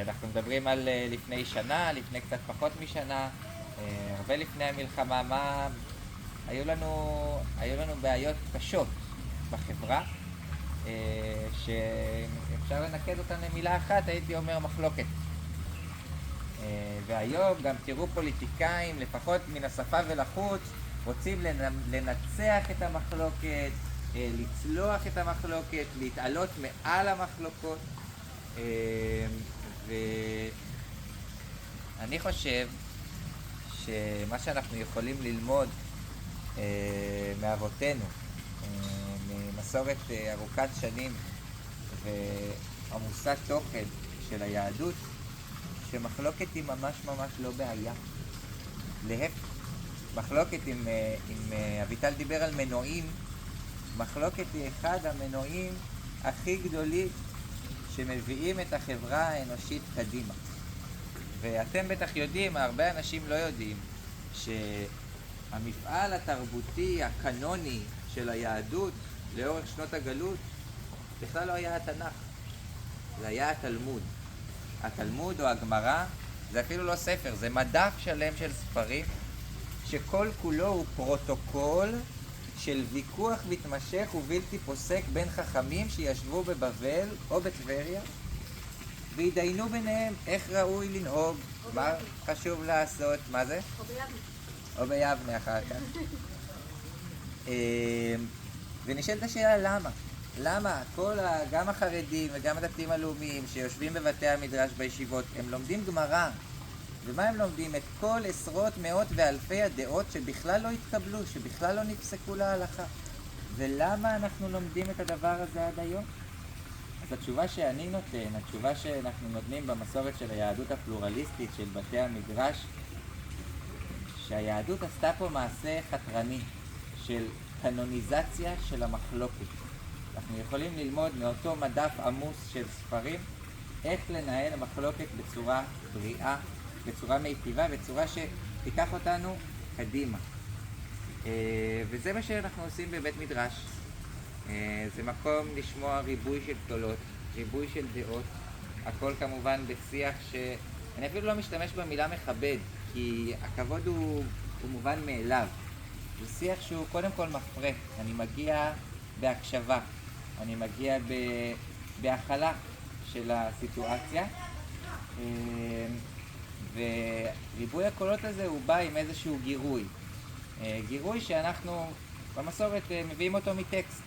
אנחנו מדברים על לפני שנה, לפני קצת פחות משנה, הרבה לפני המלחמה. היו לנו בעיות קשות בחברה, שאפשר לנקד אותן למילה אחת, הייתי אומר מחלוקת. והיום גם תראו פוליטיקאים, לפחות מן השפה ולחוץ, רוצים לנצח את המחלוקת, לצלוח את המחלוקת, להתעלות מעל המחלוקות. ואני חושב שמה שאנחנו יכולים ללמוד מאבותינו, ממסורת ארוכת שנים ועמוסת תוכן של היהדות, שמחלוקת היא ממש ממש לא בעיה. להפך, מחלוקת, אם אביטל דיבר על מנועים, מחלוקת היא אחד המנועים הכי גדולים שמביאים את החברה האנושית קדימה. ואתם בטח יודעים, הרבה אנשים לא יודעים, שהמפעל התרבותי הקנוני של היהדות לאורך שנות הגלות בכלל לא היה התנ"ך, זה היה התלמוד. התלמוד או הגמרא זה אפילו לא ספר, זה מדף שלם של ספרים שכל כולו הוא פרוטוקול של ויכוח מתמשך ובלתי פוסק בין חכמים שישבו בבבל או בטבריה והתדיינו ביניהם איך ראוי לנהוג, מה חשוב לעשות, מה זה? או ביבנה אחר כך. ונשאלת השאלה למה? למה גם החרדים וגם הדתיים הלאומיים שיושבים בבתי המדרש בישיבות, הם לומדים גמרא. ומה הם לומדים? את כל עשרות, מאות ואלפי הדעות שבכלל לא התקבלו, שבכלל לא נפסקו להלכה. ולמה אנחנו לומדים את הדבר הזה עד היום? אז התשובה שאני נותן, התשובה שאנחנו נותנים במסורת של היהדות הפלורליסטית של בתי המדרש, שהיהדות עשתה פה מעשה חתרני של קנוניזציה של המחלוקת. אנחנו יכולים ללמוד מאותו מדף עמוס של ספרים איך לנהל מחלוקת בצורה בריאה, בצורה מיטיבה, בצורה שתיקח אותנו קדימה. וזה מה שאנחנו עושים בבית מדרש. זה מקום לשמוע ריבוי של קולות, ריבוי של דעות, הכל כמובן בשיח שאני אפילו לא משתמש במילה מכבד, כי הכבוד הוא מובן מאליו. זה שיח שהוא קודם כל מפרה, אני מגיע בהקשבה, אני מגיע בהכלה של הסיטואציה, וריבוי הקולות הזה הוא בא עם איזשהו גירוי. גירוי שאנחנו במסורת מביאים אותו מטקסט.